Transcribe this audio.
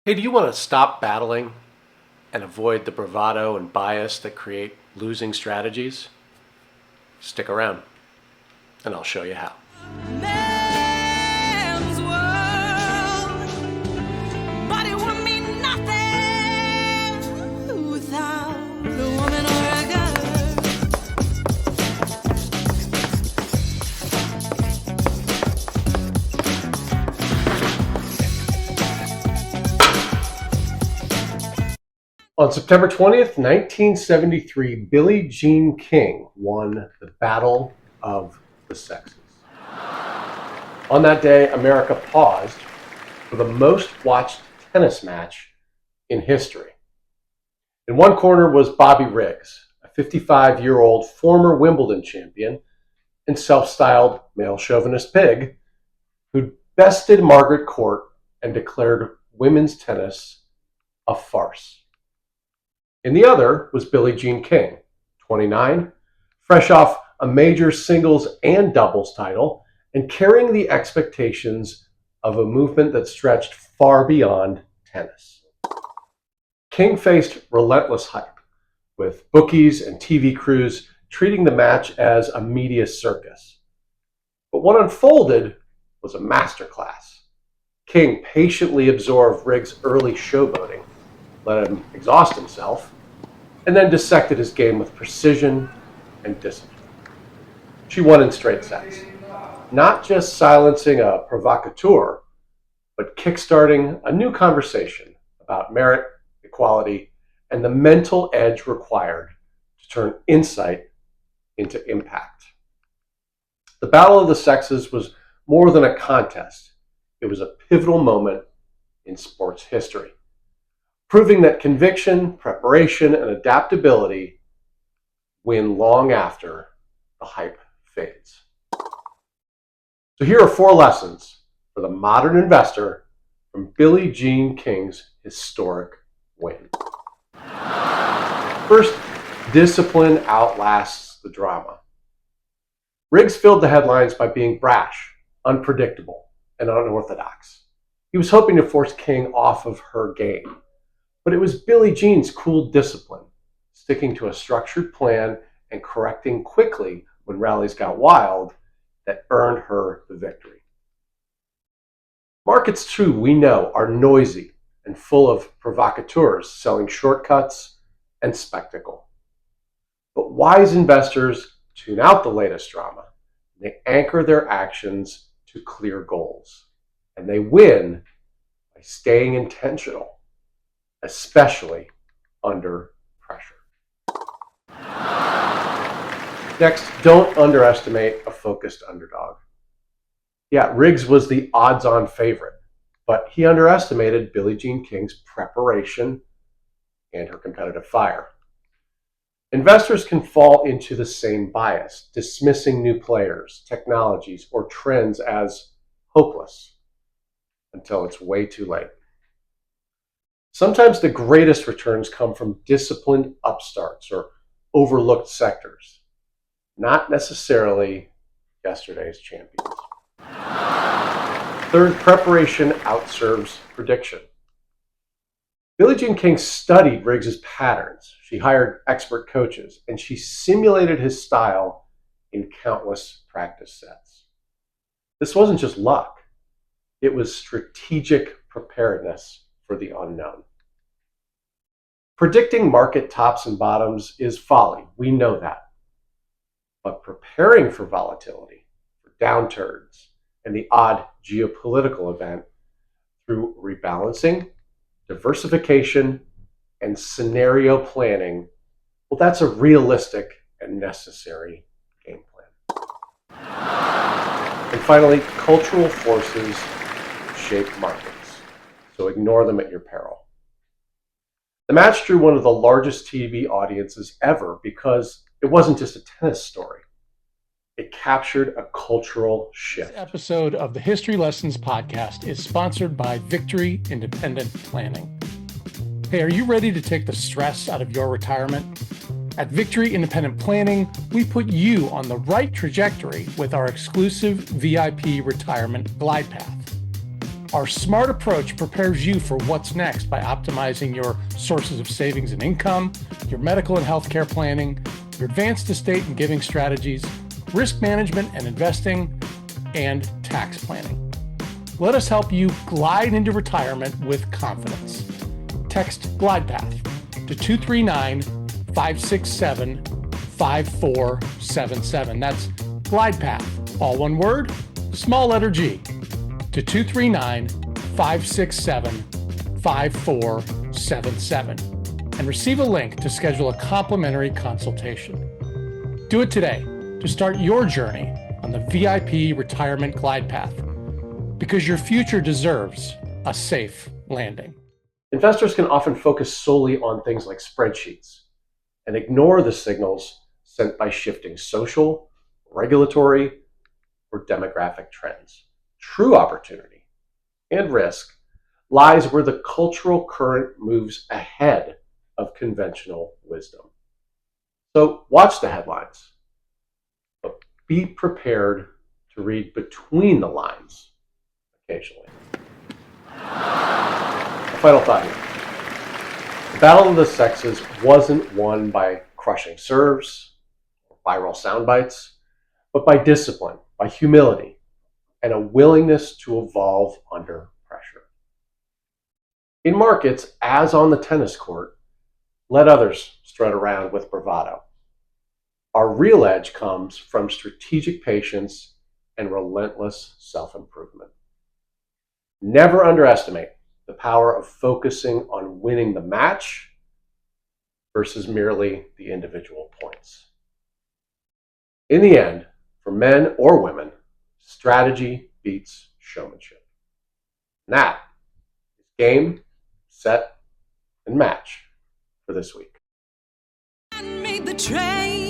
Hey, do you want to stop battling and avoid the bravado and bias that create losing strategies? Stick around, and I'll show you how. Man's world, but it would mean nothing without a woman or a girl. On September 20th, 1973, Billie Jean King won the Battle of the Sexes. On that day, America paused for the most watched tennis match in history. In one corner was Bobby Riggs, a 55-year-old former Wimbledon champion and self-styled male chauvinist pig who bested Margaret Court and declared women's tennis a farce. In the other was Billie Jean King, 29, fresh off a major singles and doubles title and carrying the expectations of a movement that stretched far beyond tennis. King faced relentless hype, with bookies and TV crews treating the match as a media circus. But what unfolded was a masterclass. King patiently absorbed Riggs' early showboating, let him exhaust himself, and then dissected his game with precision and discipline. She won in straight sets, not just silencing a provocateur, but kickstarting a new conversation about merit, equality, and the mental edge required to turn insight into impact. The Battle of the Sexes was more than a contest. It was a pivotal moment in sports history, proving that conviction, preparation, and adaptability win long after the hype fades. So here are 4 lessons for the modern investor from Billie Jean King's historic win. First, discipline outlasts the drama. Riggs filled the headlines by being brash, unpredictable, and unorthodox. He was hoping to force King off of her game. But it was Billie Jean's cool discipline, sticking to a structured plan and correcting quickly when rallies got wild, that earned her the victory. Markets, too, we know, are noisy and full of provocateurs selling shortcuts and spectacle. But wise investors tune out the latest drama. They anchor their actions to clear goals. And they win by staying intentional, especially under pressure. Next, don't underestimate a focused underdog. Yeah, Riggs was the odds-on favorite, but he underestimated Billie Jean King's preparation and her competitive fire. Investors can fall into the same bias, dismissing new players, technologies, or trends as hopeless until it's way too late. Sometimes the greatest returns come from disciplined upstarts or overlooked sectors, not necessarily yesterday's champions. Third, preparation outserves prediction. Billie Jean King studied Riggs' patterns. She hired expert coaches, and she simulated his style in countless practice sets. This wasn't just luck. It was strategic preparedness for the unknown. Predicting market tops and bottoms is folly. We know that. But preparing for volatility, for downturns, and the odd geopolitical event through rebalancing, diversification, and scenario planning, well, that's a realistic and necessary game plan. And finally, cultural forces shape markets, so ignore them at your peril. The match drew one of the largest TV audiences ever because it wasn't just a tennis story. It captured a cultural shift. This episode of the History Lessons podcast is sponsored by Victory Independent Planning. Hey, are you ready to take the stress out of your retirement? At Victory Independent Planning, we put you on the right trajectory with our exclusive VIP retirement glide path. Our smart approach prepares you for what's next by optimizing your sources of savings and income, your medical and healthcare planning, your advanced estate and giving strategies, risk management and investing, and tax planning. Let us help you glide into retirement with confidence. Text GlidePath to 239-567-5477. That's GlidePath, all one word, small letter G, to 239-567-5477 and receive a link to schedule a complimentary consultation. Do it today to start your journey on the VIP Retirement Glide Path, because your future deserves a safe landing. Investors can often focus solely on things like spreadsheets and ignore the signals sent by shifting social, regulatory, or demographic trends. True opportunity and risk lies where the cultural current moves ahead of conventional wisdom. So watch the headlines, but be prepared to read between the lines occasionally. A final thought here. The battle of the sexes wasn't won by crushing serves or viral sound bites, but by discipline, by humility, and a willingness to evolve under pressure. In markets, as on the tennis court, let others strut around with bravado. Our real edge comes from strategic patience and relentless self-improvement. Never underestimate the power of focusing on winning the match versus merely the individual points. In the end, for men or women, strategy beats showmanship. And that is game, set, and match for this week. And made the train.